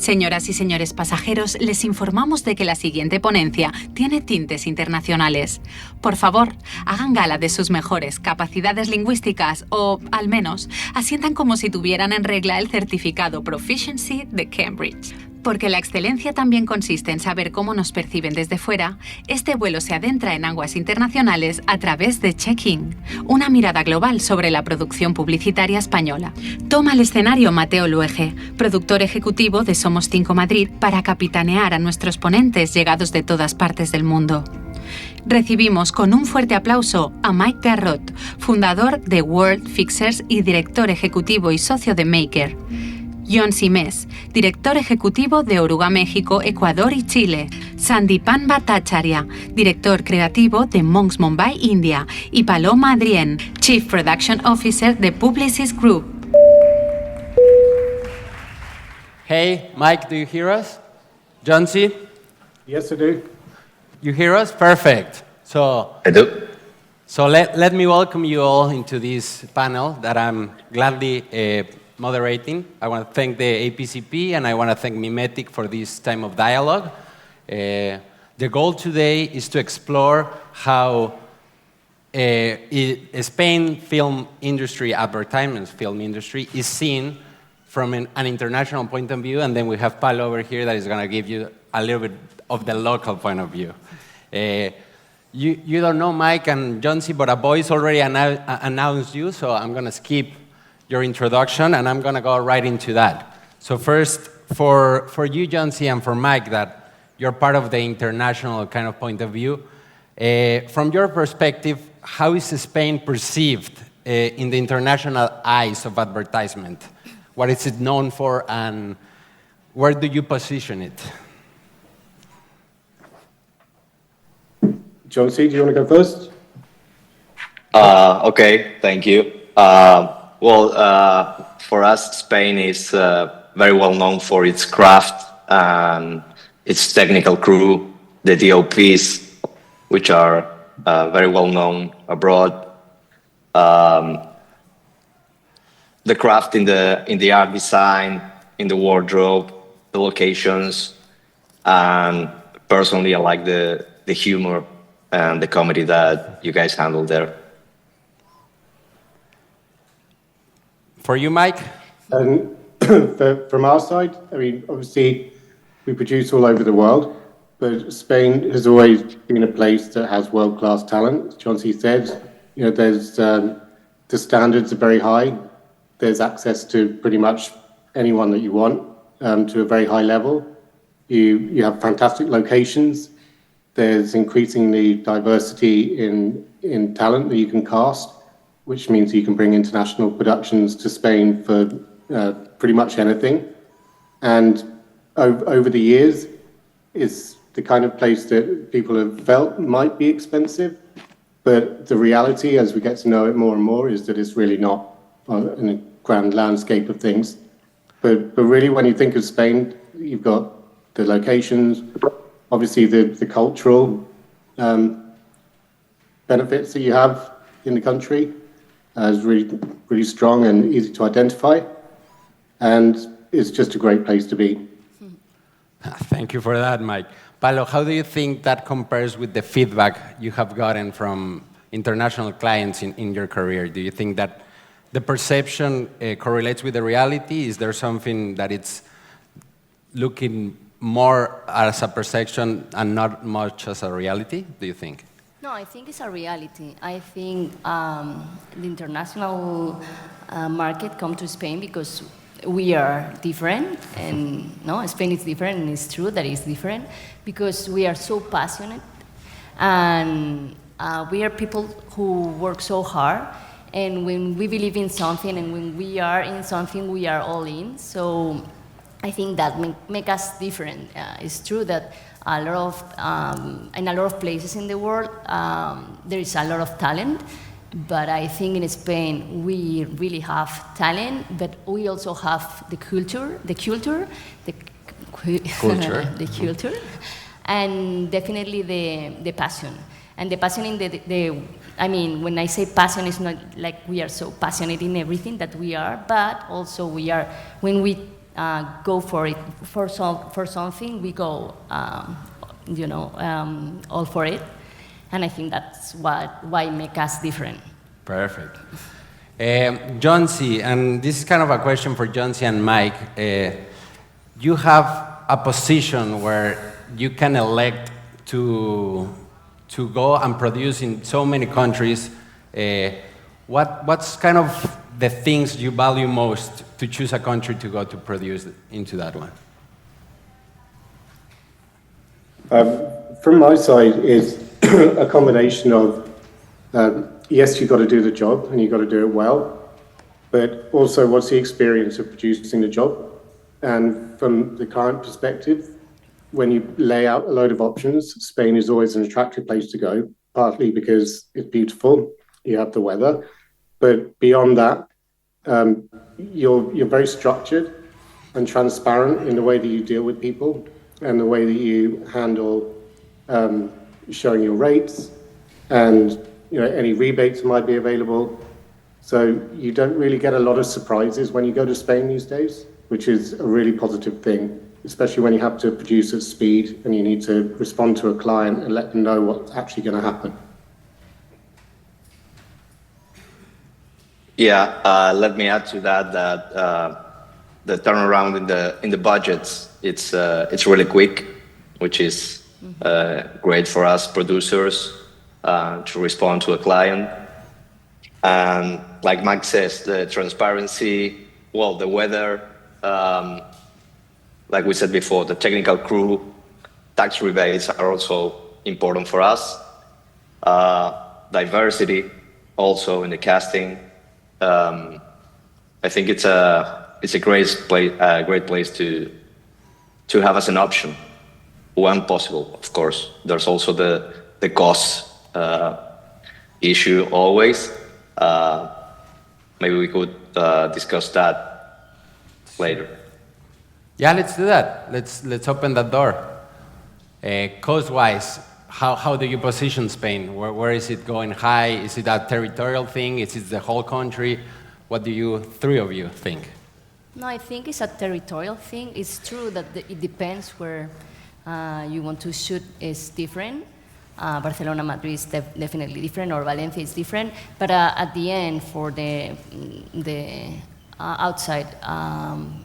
Señoras y señores pasajeros, les informamos de que la siguiente ponencia tiene tintes internacionales. Por favor, hagan gala de sus mejores capacidades lingüísticas o, al menos, asientan como si tuvieran en regla el certificado Proficiency de Cambridge. Porque la excelencia también consiste en saber cómo nos perciben desde fuera, este vuelo se adentra en aguas internacionales a través de Check-in, una mirada global sobre la producción publicitaria española. Toma el escenario Mateo Luege, productor ejecutivo de Somos5 Madrid, para capitanear a nuestros ponentes llegados de todas partes del mundo. Recibimos con un fuerte aplauso a Mike Garrod, fundador de World Fixers y director ejecutivo y socio de Maker. Jonsi Mesz, director ejecutivo de Oruga México, Ecuador y Chile. Sandipan Bhattacharya, director creativo de Monks Mumbai, India. Y Paloma Adrien, Chief Production Officer de Publicis Group. Hey, Mike, do you hear us? Jonsi? Yes, I do. You hear us? Perfect. I do. So let me welcome you all into this panel that I'm gladly moderating. I want to thank the APCP and I want to thank Mimetik for this time of dialogue. The goal today is to explore how Spain film industry, advertisement film industry, is seen from an international point of view, and then we have Pal over here that is going to give you a little bit of the local point of view. You don't know Mike and Jonsi, but a voice already announced you, so I'm going to skip your introduction, and I'm going to go right into that. So first, for you, Jonsi, and for Mike, that you're part of the international kind of point of view, from your perspective, how is Spain perceived in the international eyes of advertisement? What is it known for, and where do you position it? Jonsi, do you want to go first? Okay, thank you. For us, Spain is very well known for its craft and its technical crew, the DOPs, which are very well known abroad. The craft in the art design, in the wardrobe, the locations, and personally, I like the humor and the comedy that you guys handle there. For you, Mike? From our side, I mean, obviously, we produce all over the world, but Spain has always been a place that has world-class talent. As Jonsi said, you know, the standards are very high. There's access to pretty much anyone that you want to a very high level. You have fantastic locations. There's increasingly diversity in talent that you can cast, which means you can bring international productions to Spain for pretty much anything. And over the years, it's the kind of place that people have felt might be expensive, but the reality, as we get to know it more and more, is that it's really not in a grand landscape of things. But really, when you think of Spain, you've got the locations, obviously the cultural benefits that you have in the country is really, really strong and easy to identify. And it's just a great place to be. Thank you for that, Mike. Palo, how do you think that compares with the feedback you have gotten from international clients in your career? Do you think that the perception correlates with the reality? Is there something that it's looking more as a perception and not much as a reality, do you think? No, I think it's a reality. I think the international market come to Spain because we are different, and no, Spain is different, and it's true that it's different because we are so passionate, and we are people who work so hard, and when we believe in something and when we are in something, we are all in. So I think that make us different. It's true that a lot of in a lot of places in the world there is a lot of talent, but I think in Spain we really have talent, but we also have the culture, and definitely the passion. And the passion in I mean, when I say passion, it's not like we are so passionate in everything that we are, but also we are, when we go for it for something, we go, all for it, and I think that's why make us different. Perfect. Jonsi, and this is kind of a question for Jonsi and Mike. You have a position where you can elect to go and produce in so many countries. What's kind of the things you value most to choose a country to go to produce into that one? From my side, is a combination of yes, you've got to do the job and you've got to do it well, but also what's the experience of producing the job? And from the client perspective, when you lay out a load of options, Spain is always an attractive place to go, partly because it's beautiful, you have the weather, but beyond that, you're very structured and transparent in the way that you deal with people and the way that you handle showing your rates and any rebates might be available. So you don't really get a lot of surprises when you go to Spain these days, which is a really positive thing, especially when you have to produce at speed and you need to respond to a client and let them know what's actually going to happen. Yeah, let me add to that the turnaround in the budgets, it's really quick, which is great for us producers to respond to a client. And like Mike says, the transparency, the weather, like we said before, the technical crew, tax rebates are also important for us. Diversity also in the casting. I think it's a great place to have as an option when possible. Of course, there's also the cost issue always. Maybe we could discuss that later. Yeah, let's do that. Let's open that door. Cost-wise, how do you position Spain? Where is it going high? Is it a territorial thing? Is it the whole country? What do you, three of you, think? No, I think it's a territorial thing. It's true that it depends where you want to shoot is different. Barcelona, Madrid is definitely different, or Valencia is different. But at the end, for the outside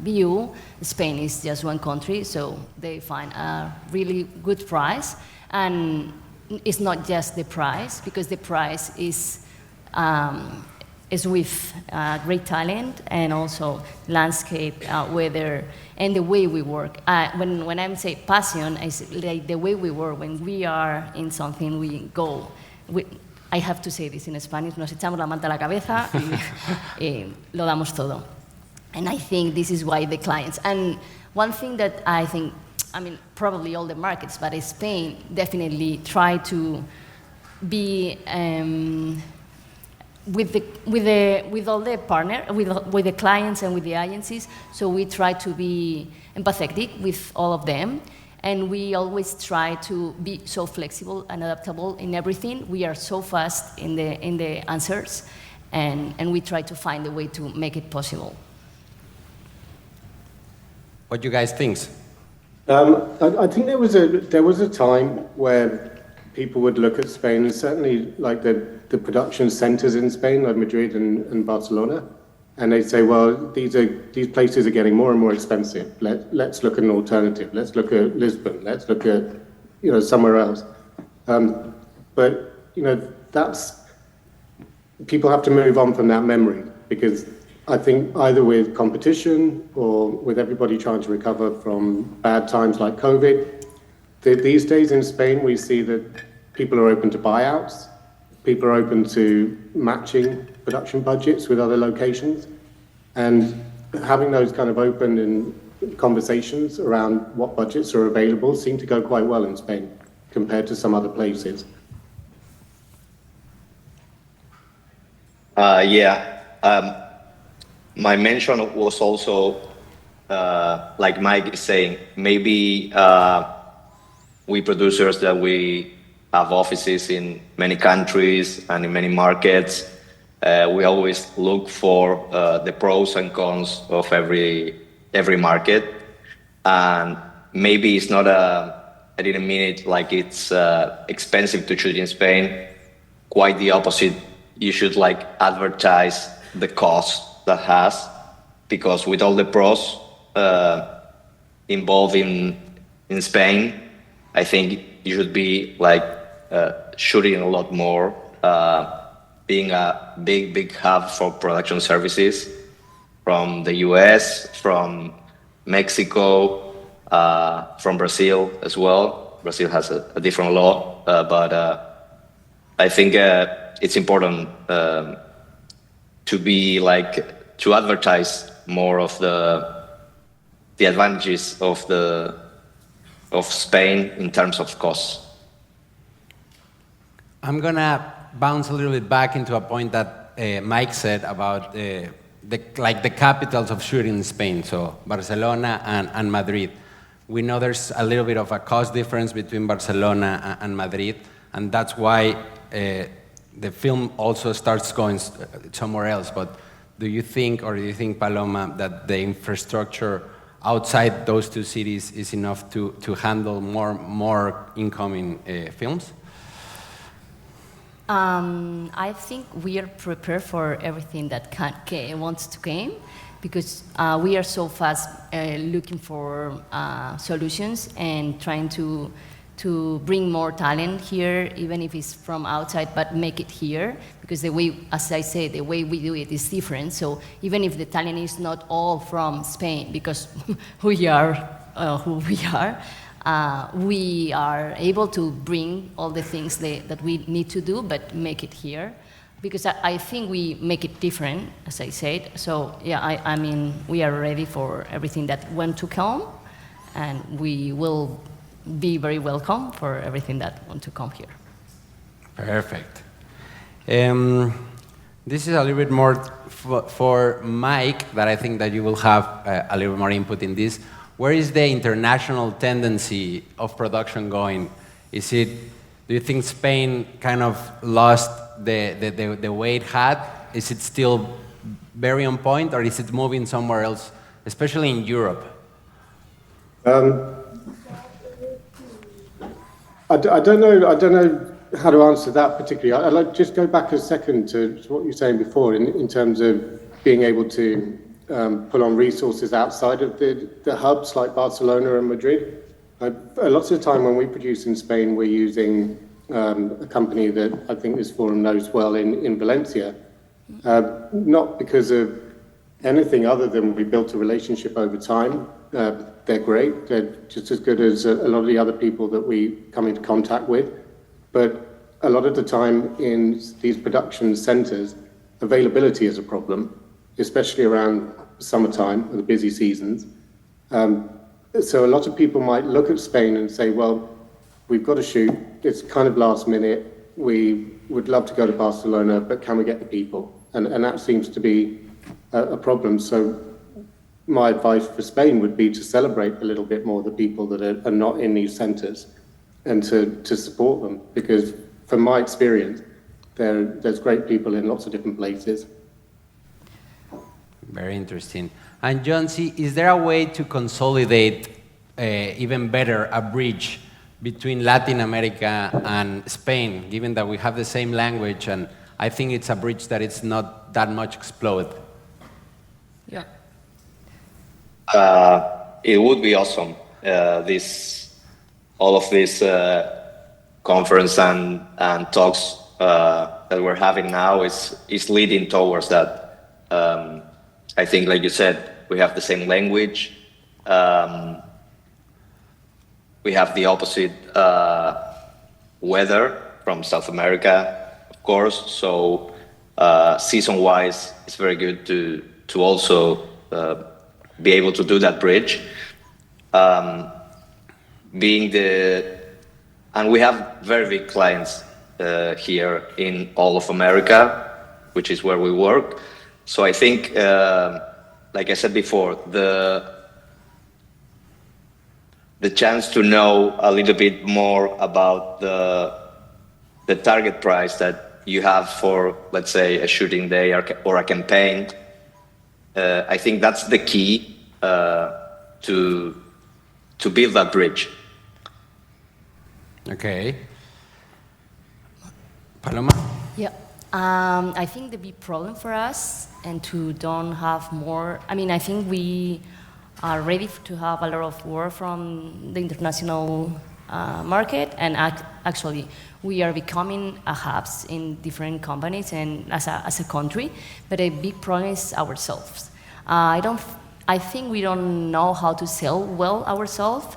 view, Spain is just one country, so they find a really good price. And it's not just the price, because the price is with great talent and also landscape, weather, and the way we work. When I say passion, it's like the way we work. When we are in something, we go. I have to say this in Spanish, nos echamos la manta a la cabeza y lo damos todo. And I think this is why the clients, and one thing that I think, probably all the markets, but Spain definitely try to be with all the partner, with the clients and with the agencies. So we try to be empathetic with all of them, and we always try to be so flexible and adaptable in everything. We are so fast in the answers, and we try to find a way to make it possible. What do you guys think? I think there was a time where people would look at Spain, and certainly like the production centers in Spain, like Madrid and Barcelona, and they'd say, well, these places are getting more and more expensive. Let's look at an alternative. Let's look at Lisbon. Let's look at somewhere else. But that's, people have to move on from that memory, because I think either with competition or with everybody trying to recover from bad times like COVID, these days in Spain we see that people are open to buyouts, people are open to matching production budgets with other locations, and having those kind of open and conversations around what budgets are available seem to go quite well in Spain compared to some other places. My mention was also, like Mike is saying, maybe we producers that we have offices in many countries and in many markets, we always look for the pros and cons of every every market. And maybe it's not I didn't mean it like it's expensive to shoot in Spain. Quite the opposite. You should like advertise the cost that has, because with all the pros involved in Spain, I think you should be like shooting a lot more, being a big hub for production services from the US, from Mexico, from Brazil as well. Brazil has a different law, but I think it's important to be like to advertise more of the advantages of Spain in terms of costs. I'm gonna bounce a little bit back into a point that Mike said about the capitals of shooting in Spain, so Barcelona and Madrid. We know there's a little bit of a cost difference between Barcelona and Madrid, and that's why the film also starts going somewhere else. But do you think, Paloma, that the infrastructure outside those two cities is enough to handle more incoming films? I think we are prepared for everything that wants to come, because we are so fast looking for solutions and trying to bring more talent here, even if it's from outside, but make it here, because the way, as I say, the way we do it is different. So even if the talent is not all from Spain, because we are who we are able to bring all the things that we need to do, but make it here, because I think we make it different, as I said. So yeah, I mean, we are ready for everything that want to come, and we will be very welcome for everything that want to come here. Perfect. This is a little bit more for Mike, that I think that you will have a little more input in this. Where is the international tendency of production going? Do you think Spain kind of lost the way it had? Is it still very on point, or is it moving somewhere else, especially in Europe? I don't know how to answer that particularly. I'd like to just go back a second to what you were saying before in terms of being able to pull on resources outside of the hubs like Barcelona and Madrid. Lots of the time when we produce in Spain, we're using a company that I think this forum knows well in Valencia. Not because of anything other than we built a relationship over time. They're great. They're just as good as a lot of the other people that we come into contact with. But a lot of the time in these production centers, availability is a problem, especially around summertime or the busy seasons. So a lot of people might look at Spain and say, well, we've got to shoot. It's kind of last minute. We would love to go to Barcelona, but can we get the people? And that seems to be a problem. So my advice for Spain would be to celebrate a little bit more the people that are not in these centers, and to support them, because from my experience, there's great people in lots of different places. Very interesting. And Jonsi, is there a way to consolidate even better a bridge between Latin America and Spain, given that we have the same language, and I think it's a bridge that it's not that much explored? Yeah. It would be awesome. All of this conference and talks that we're having now is leading towards that. I think, like you said, we have the same language. We have the opposite weather from South America, of course. So season-wise, it's very good to also be able to do that bridge. And we have very big clients here in all of America, which is where we work. So I think, like I said before, the chance to know a little bit more about the target price that you have for, let's say, a shooting day or a campaign, I think that's the key to build that bridge. Okay. Paloma? Yeah. I think the big problem for us and to don't have more, I think we are ready to have a lot of work from the international market, and actually we are becoming a hubs in different companies and as a country, but a big problem is ourselves. I think we don't know how to sell well ourselves.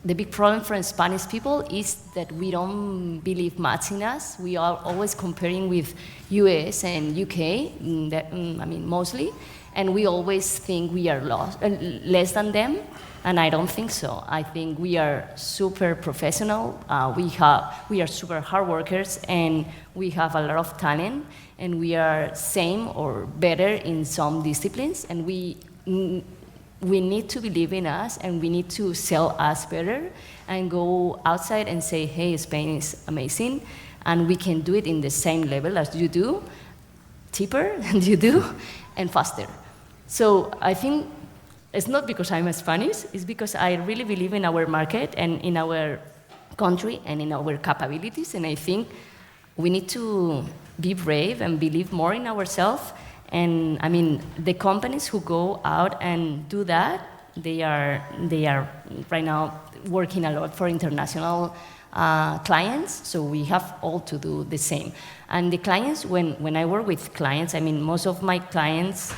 The big problem for Spanish people is that we don't believe much in us. We are always comparing with US and UK, mostly, and we always think we are less than them, and I don't think so. I think we are super professional, we are super hard workers, and we have a lot of talent, and we are same or better in some disciplines, and we need to believe in us, and we need to sell us better and go outside and say, hey, Spain is amazing, and we can do it in the same level as you do, cheaper than you do, and faster. So I think it's not because I'm Spanish, it's because I really believe in our market and in our country and in our capabilities, and I think we need to be brave and believe more in ourselves. And the companies who go out and do that, they are right now working a lot for international clients, so we have all to do the same. And the clients, when I work with clients, most of my clients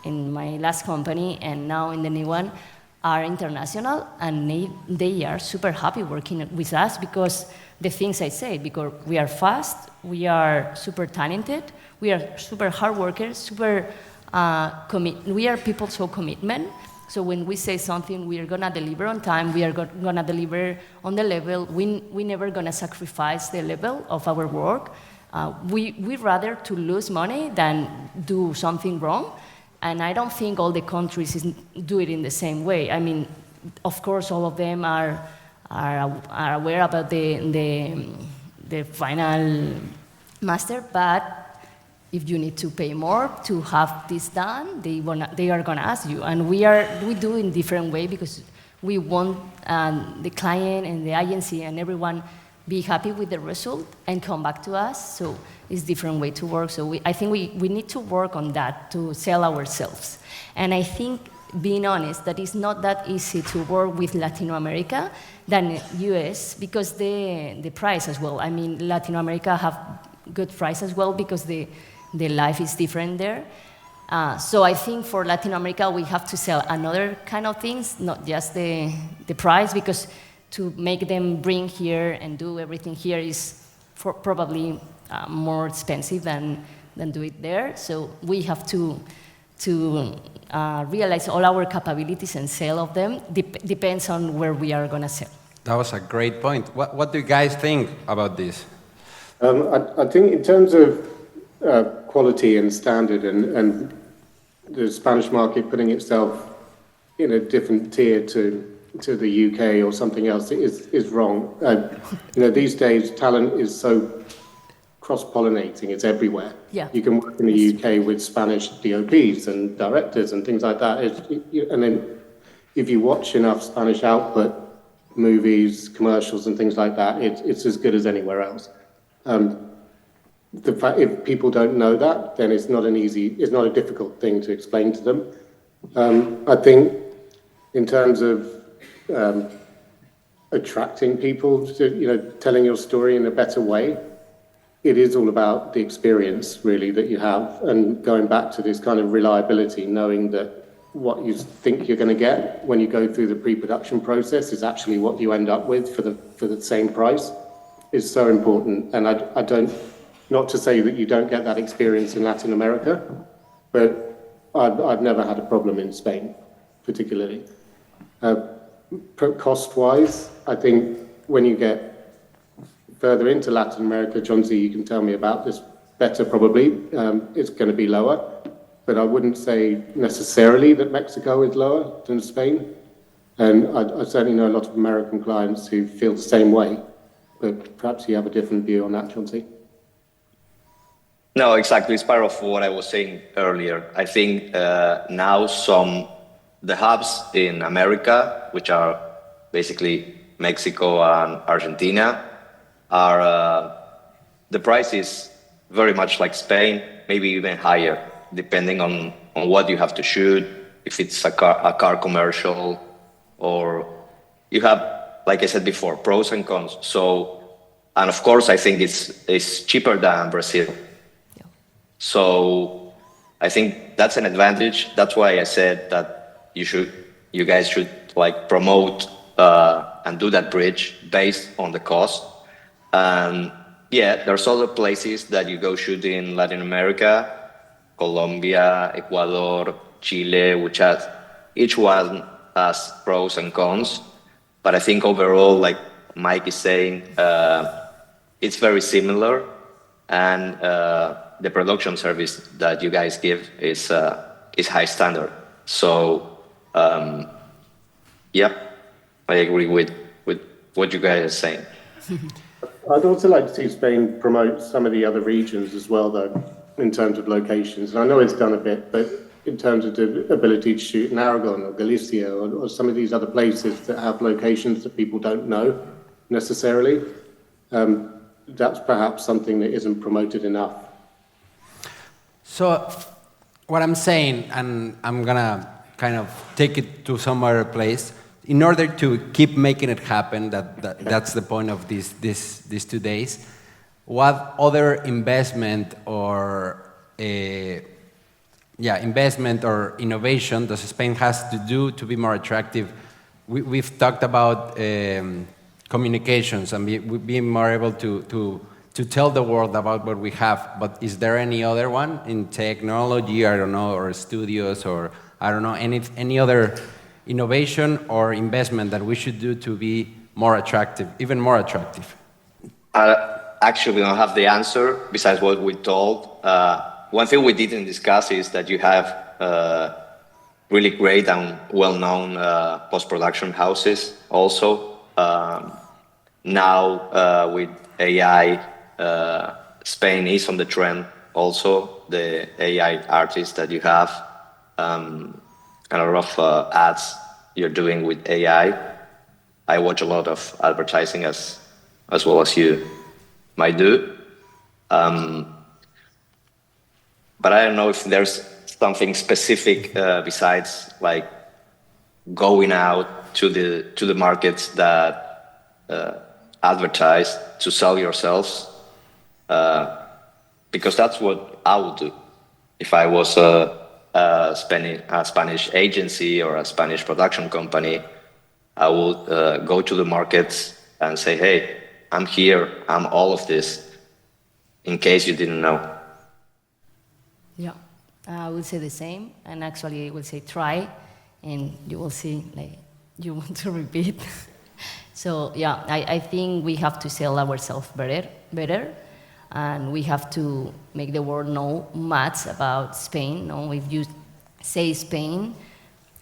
in my last company and now in the new one are international, and they are super happy working with us because the things I said, because we are fast, we are super talented, we are super hard workers, we are people so commitment. So when we say something, we are gonna deliver on time, we are gonna deliver on the level, we never gonna sacrifice the level of our work. We rather to lose money than do something wrong. And I don't think all the countries do it in the same way. Of course, all of them are aware about the final master, but if you need to pay more to have this done, they are gonna ask you. And we do in different way because we want the client and the agency and everyone be happy with the result and come back to us. So it's different way to work. So I think we need to work on that to sell ourselves. And I think, being honest, that it's not that easy to work with Latin America than US because the price as well. Latin America have good price as well because the life is different there. So I think for Latin America, we have to sell another kind of things, not just the price, because to make them bring here and do everything here is probably more expensive than do it there. So we have to realize all our capabilities and sell of them depends on where we are going to sell. That was a great point. What do you guys think about this? I think in terms of quality and standard and the Spanish market putting itself in a different tier to the UK or something else is wrong. These days talent is so cross-pollinating, it's everywhere. Yeah. You can work in the UK with Spanish DOPs and directors and things like that. And then if you watch enough Spanish output, movies, commercials and things like that, it's as good as anywhere else. The fact, if people don't know that, then it's not a difficult thing to explain to them. I think in terms of attracting people to, telling your story in a better way, it is all about the experience really that you have, and going back to this kind of reliability, knowing that what you think you're going to get when you go through the pre-production process is actually what you end up with for the same price is so important. And I don't, not to say that you don't get that experience in Latin America, but I've never had a problem in Spain, particularly. Cost-wise, I think when you get further into Latin America, Jonsi, you can tell me about this better probably, it's going to be lower, but I wouldn't say necessarily that Mexico is lower than Spain. And I certainly know a lot of American clients who feel the same way, but perhaps you have a different view on that, Jonsi. No, exactly. It's part of what I was saying earlier. I think now the hubs in America, which are basically Mexico and Argentina, are the price is very much like Spain, maybe even higher, depending on what you have to shoot, if it's a car commercial, or you have, like I said before, pros and cons. So, and of course, I think it's cheaper than Brazil. Yeah. So I think that's an advantage. That's why I said that you guys should like promote and do that bridge based on the cost. And yeah, there's other places that you go shoot in Latin America, Colombia, Ecuador, Chile, which has, each one has pros and cons. But I think overall, like Mike is saying, it's very similar. And the production service that you guys give is high standard. So, yeah, I agree with what you guys are saying. I'd also like to see Spain promote some of the other regions as well, though, in terms of locations. And I know it's done a bit, but in terms of the ability to shoot in Aragon or Galicia or some of these other places that have locations that people don't know necessarily, that's perhaps something that isn't promoted enough. So what I'm saying, and I'm going to kind of take it to some other place, in order to keep making it happen, that's the point of these 2 days, what other investment or innovation does Spain has to do to be more attractive? We've talked about communications and being more able to tell the world about what we have, but is there any other one in technology, I don't know, or studios, or I don't know, any other innovation or investment that we should do to be more attractive, even more attractive? Actually, we don't have the answer besides what we told. One thing we didn't discuss is that you have really great and well-known post-production houses also. Now with AI, Spain is on the trend also, the AI artists that you have. And a lot of ads you're doing with AI. I watch a lot of advertising as well as you might do. But I don't know if there's something specific besides like going out to the markets that advertise to sell yourselves, because that's what I would do if I was a Spanish agency or a Spanish production company. I would go to the markets and say, hey, I'm here, I'm all of this, in case you didn't know. Yeah, I would say the same, and actually I would say try, and you will see, like, you want to repeat. So yeah, I think we have to sell ourselves better, and we have to make the world know much about Spain. No, if you say Spain,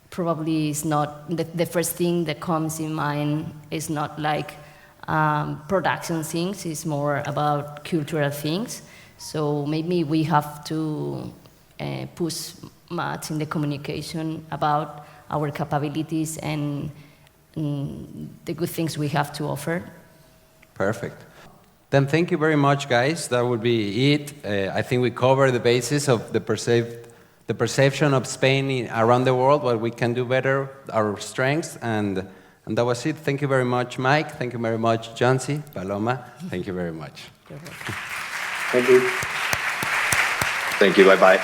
probably is not the first thing that comes in mind. Is not like production things. It's more about cultural things. So maybe we have to push much in the communication about our capabilities and the good things we have to offer. Perfect. Then thank you very much, guys. That would be it. I think we covered the basis of the perception of Spain around the world, what we can do better, our strengths, and that was it. Thank you very much, Mike. Thank you very much, Jonsi, Paloma. Thank you very much. Thank you. Thank you. Bye-bye.